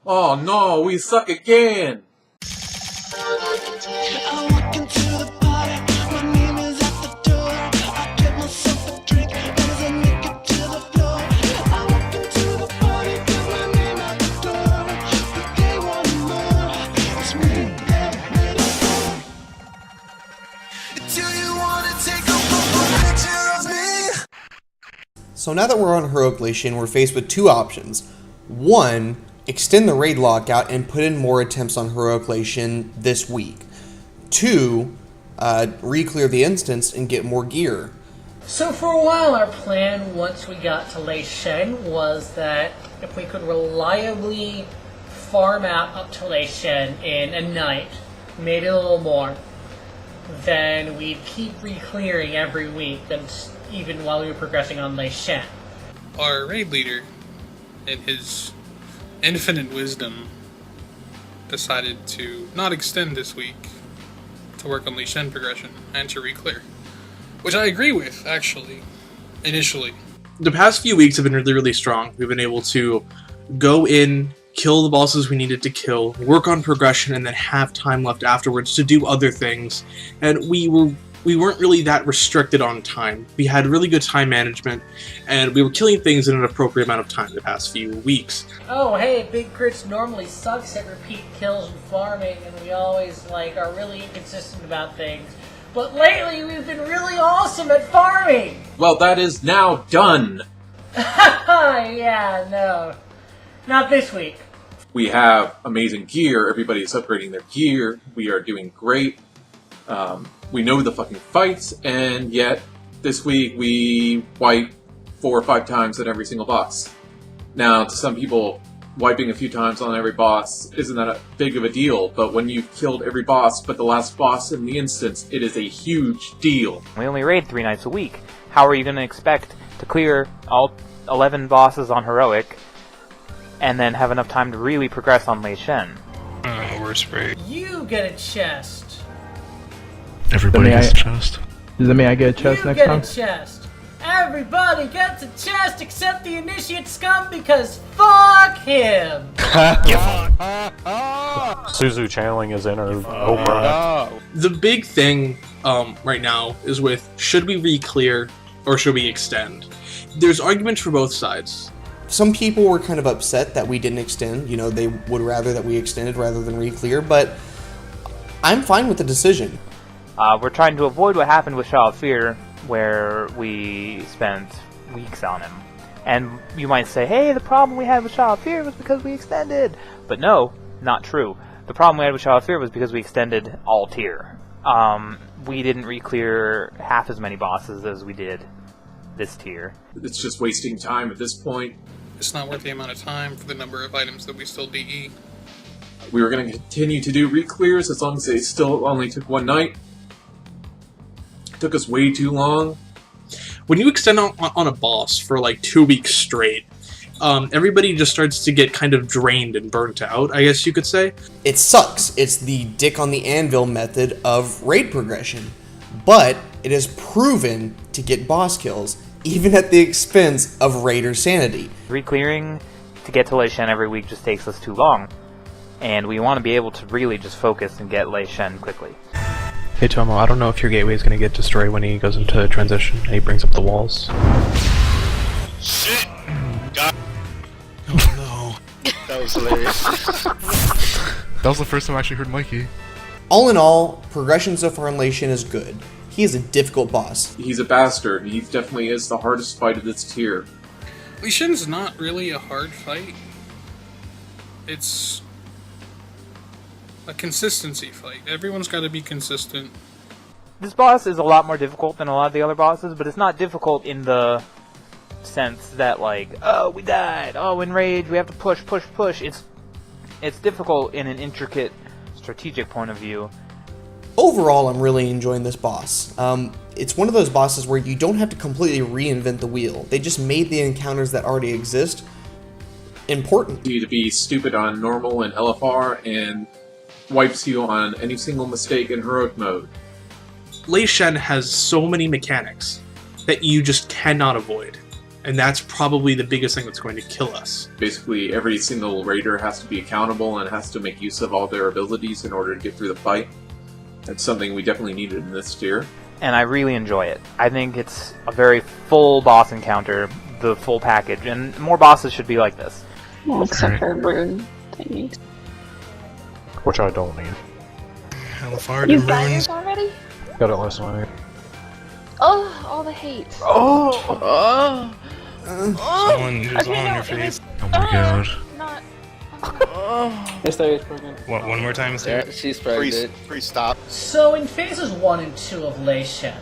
Oh no, we suck again! I walk into the party, my name is at the door. I get myself a drink, as I make it to the floor. I walk into the party, get my name at the door. But they want more, it's me, do you wanna take a picture of me? So now that we're on Heroic Lei Shen, we're faced with two options. One, extend the raid lockout and put in more attempts on Heroic Lei Shen this week. Two, re-clear the instance and get more gear. So for a while our plan once we got to Lei Shen was that if we could reliably farm out up to Lei Shen in a night, maybe a little more, then we'd keep re-clearing every week, even while we were progressing on Lei Shen. Our raid leader, in his infinite wisdom, decided to not extend this week to work on Lei Shen progression and to re-clear. Which I agree with, actually, initially. The past few weeks have been really, really strong. We've been able to go in, kill the bosses we needed to kill, work on progression, and then have time left afterwards to do other things. And we weren't really that restricted on time. We had really good time management, and we were killing things in an appropriate amount of time the past few weeks. Oh hey, Big Crits normally sucks at repeat kills and farming, and we always are really inconsistent about things. But lately we've been really awesome at farming! Well, that is now done! Yeah, no. Not this week. We have amazing gear, everybody's upgrading their gear, we are doing great. We know the fucking fights, and yet this week we wipe 4 or 5 times on every single boss. Now, to some people, wiping a few times on every boss isn't that big of a deal, but when you've killed every boss but the last boss in the instance, it is a huge deal. We only raid 3 nights a week. How are you going to expect to clear all 11 bosses on Heroic and then have enough time to really progress on Lei Shen? Worst raid. You get a chest. Everybody gets a chest. Does that mean I get a chest You next get time? a chest. Everybody gets a chest except the initiate scum because fuck him. Suzu channeling is in her Oprah. The big thing right now is with, should we re-clear or should we extend? There's arguments for both sides. Some people were kind of upset that we didn't extend. You know, they would rather that we extended rather than re-clear, but I'm fine with the decision. We're trying to avoid what happened with Shaw of Fear, where we spent weeks on him. And you might say, hey, the problem we had with Shaw of Fear was because we extended. But no, not true. The problem we had with Shaw of Fear was because we extended all tier. We didn't re-clear half as many bosses as we did this tier. It's just wasting time at this point. It's not worth the amount of time for the number of items that we still DE. We were going to continue to do re-clears as long as they still only took 1 night. It took us way too long. When you extend on a boss for 2 weeks straight, everybody just starts to get kind of drained and burnt out, I guess you could say. It sucks. It's the dick on the anvil method of raid progression. But it is proven to get boss kills, even at the expense of raider sanity. Re-clearing to get to Lei Shen every week just takes us too long. And we want to be able to really just focus and get Lei Shen quickly. Hey Tomo, I don't know if your gateway is going to get destroyed when he goes into transition and he brings up the walls. Shit! God. Oh no. That was hilarious. That was the first time I actually heard Mikey. All in all, progression so far in Lei Shen is good. He is a difficult boss. He's a bastard. He definitely is the hardest fight of this tier. Lei Shen's not really a hard fight. It's a consistency fight. Everyone's got to be consistent. This boss is a lot more difficult than a lot of the other bosses, but it's not difficult in the sense that oh, we died, oh, in rage, we have to push. It's difficult in an intricate, strategic point of view. Overall, I'm really enjoying this boss. It's one of those bosses where you don't have to completely reinvent the wheel. They just made the encounters that already exist important. You to be stupid on normal and LFR and wipes you on any single mistake in heroic mode. Lei Shen has so many mechanics that you just cannot avoid. And that's probably the biggest thing that's going to kill us. Basically, every single raider has to be accountable and has to make use of all their abilities in order to get through the fight. That's something we definitely needed in this tier. And I really enjoy it. I think it's a very full boss encounter, the full package, and more bosses should be like this. Well, except for rune thingies. Which I don't need. Hellfire You to got ruins. yours already? Got it last night. Oh, all the hate. Someone who's Okay, on no, your it face. was- Oh my god. Not. One more time, Mr. She's pregnant. Please stop. So in phases 1 and 2 of Lei Shen,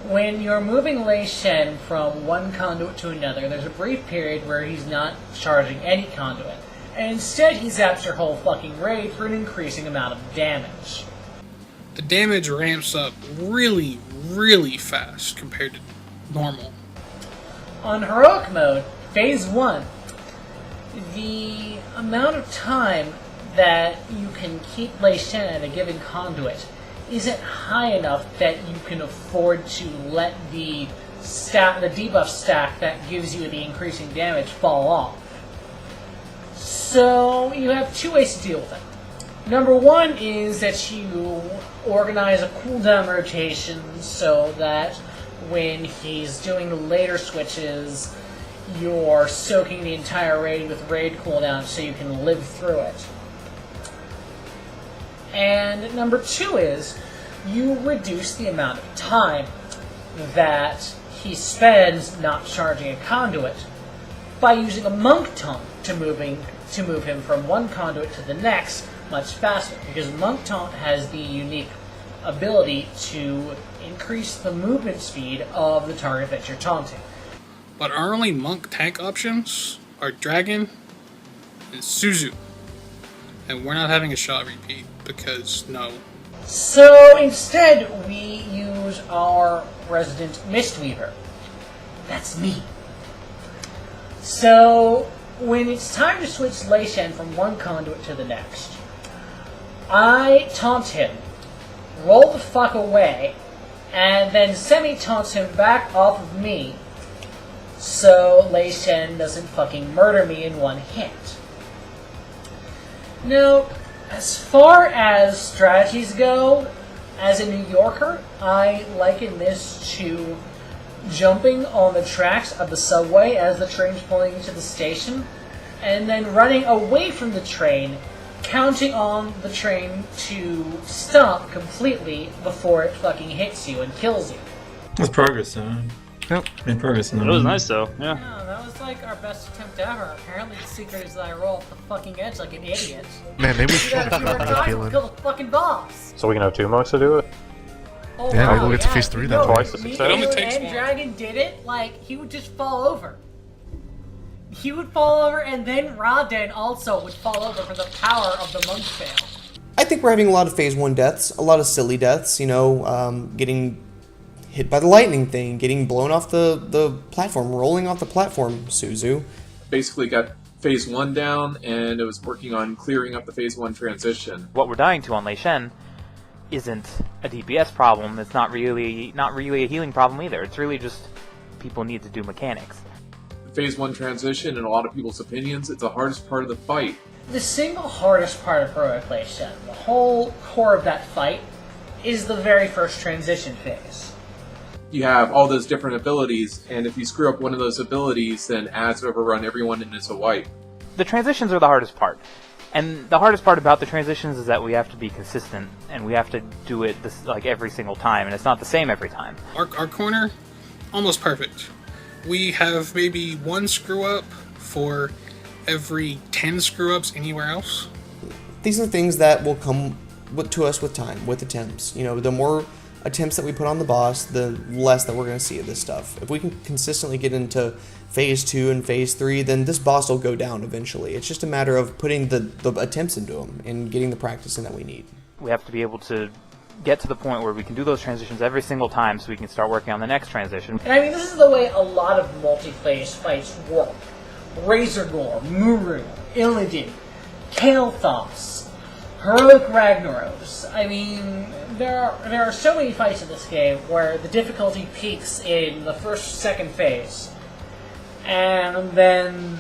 when you're moving Lei Shen from one conduit to another, there's a brief period where he's not charging any conduit, and instead he zaps your whole fucking raid for an increasing amount of damage. The damage ramps up really, really fast compared to normal. On Heroic Mode, Phase 1, the amount of time that you can keep Lei Shen at a given conduit isn't high enough that you can afford to let the debuff stack that gives you the increasing damage fall off. So you have two ways to deal with it. Number one is that you organize a cooldown rotation so that when he's doing the later switches, you're soaking the entire raid with raid cooldown so you can live through it. And number two is you reduce the amount of time that he spends not charging a conduit by using a monk taunt to move him from one conduit to the next much faster, because monk taunt has the unique ability to increase the movement speed of the target that you're taunting. But our only monk tank options are Dragon and Suzu. And we're not having a shot repeat because no. So instead, we use our resident Mistweaver. That's me. So when it's time to switch Lei Shen from one conduit to the next, I taunt him, roll the fuck away, and then semi-taunts him back off of me, so Lei Shen doesn't fucking murder me in one hit. Now, as far as strategies go, as a New Yorker, I liken this to jumping on the tracks of the subway as the train's pulling into the station, and then running away from the train, counting on the train to stop completely before it fucking hits you and kills you. That's progress, though. Yep. Made progress in that. It was nice though. Yeah. Yeah, that was like our best attempt ever. Apparently the secret is that I roll off the fucking edge like an idiot. Man, maybe we You gotta should do your have time feeling. and kill the fucking boss. So we can have 2 monks to do it? Oh, Yeah, wow, maybe we'll get to phase 3 then. No, Twice the me, success. It only you, takes and one. Dragon did it, like, he would just fall over. He would fall over, and then Raden also would fall over for the power of the monk fail. I think we're having a lot of phase 1 deaths, a lot of silly deaths, getting hit by the lightning thing, getting blown off the platform, rolling off the platform, Suzu. Basically got phase 1 down, and it was working on clearing up the phase 1 transition. What we're dying to on Lei Shen isn't a DPS problem. It's not really a healing problem either. It's really just people need to do mechanics. The phase 1 transition, in a lot of people's opinions, it's the hardest part of the fight. The single hardest part of Heroic Lei Shen, the whole core of that fight, is the very first transition phase. You have all those different abilities, and if you screw up one of those abilities, then ads overrun everyone and it's a wipe. The transitions are the hardest part. And the hardest part about the transitions is that we have to be consistent, and we have to do it every single time, and it's not the same every time. Our corner, almost perfect. We have maybe one screw up for every 10 screw ups anywhere else. These are things that will come to us with time, with attempts. The more attempts that we put on the boss, the less that we're going to see of this stuff. If we can consistently get into phase 2 and phase 3, then this boss will go down eventually. It's just a matter of putting the attempts into him and getting the practice in that we need. We have to be able to get to the point where we can do those transitions every single time so we can start working on the next transition. And I mean, this is the way a lot of multi-phase fights work. Razorgore, Muru, Illidan, Kael'thas, Heroic Ragnaros. I mean, there are so many fights in this game where the difficulty peaks in the first, second phase, and then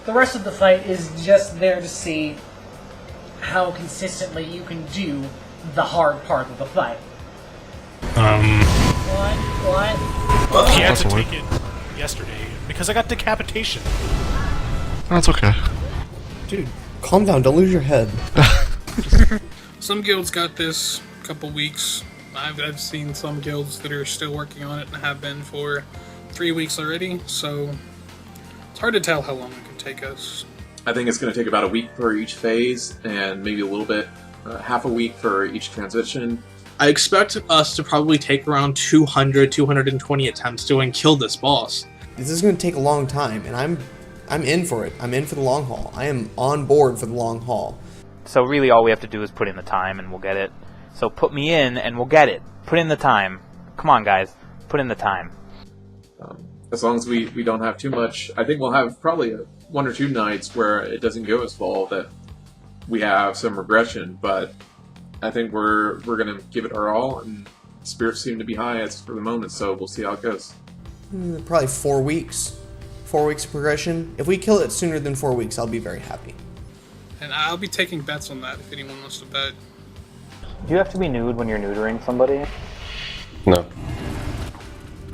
the rest of the fight is just there to see how consistently you can do the hard part of the fight. What? He had to That's a take it yesterday because I got decapitation. That's okay. Dude, calm down. Don't lose your head. Some guilds got this a couple weeks. I've seen some guilds that are still working on it and have been for 3 weeks already, so it's hard to tell how long it could take us. I think it's going to take about a week for each phase, and maybe a little bit, half a week for each transition. I expect us to probably take around 200, 220 attempts to kill this boss. This is going to take a long time, and I'm in for it. I'm in for the long haul. I am on board for the long haul. So really all we have to do is put in the time and we'll get it. So put me in and we'll get it. Put in the time. Come on, guys. Put in the time. As long as we don't have too much, I think we'll have probably 1 or 2 nights where it doesn't go as fall, that we have some regression, but I think we're going to give it our all, and spirits seem to be high as for the moment, so we'll see how it goes. Probably 4 weeks. 4 weeks of progression. If we kill it sooner than 4 weeks, I'll be very happy. And I'll be taking bets on that if anyone wants to bet. Do you have to be nude when you're neutering somebody? No.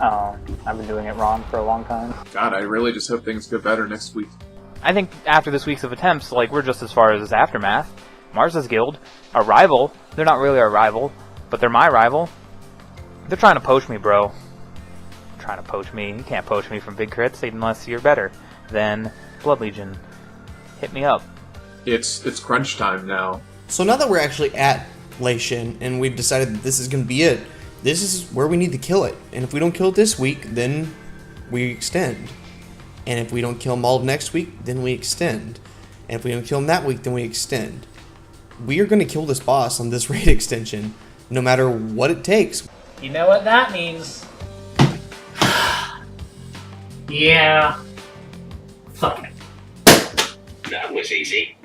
Oh, I've been doing it wrong for a long time. God, I really just hope things go better next week. I think after this week's of attempts, like, we're just as far as this Aftermath. Mars's guild, our rival. They're not really our rival, but they're my rival. They're trying to poach me, bro. Trying to poach me. You can't poach me from big crits unless you're better than Blood Legion. Hit me up. It's crunch time now. So now that we're actually at Lei Shen, and we've decided that this is going to be it, this is where we need to kill it. And if we don't kill it this week, then we extend. And if we don't kill them all next week, then we extend. And if we don't kill them that week, then we extend. We are going to kill this boss on this raid extension, no matter what it takes. You know what that means? Yeah. Fuck it. That was easy.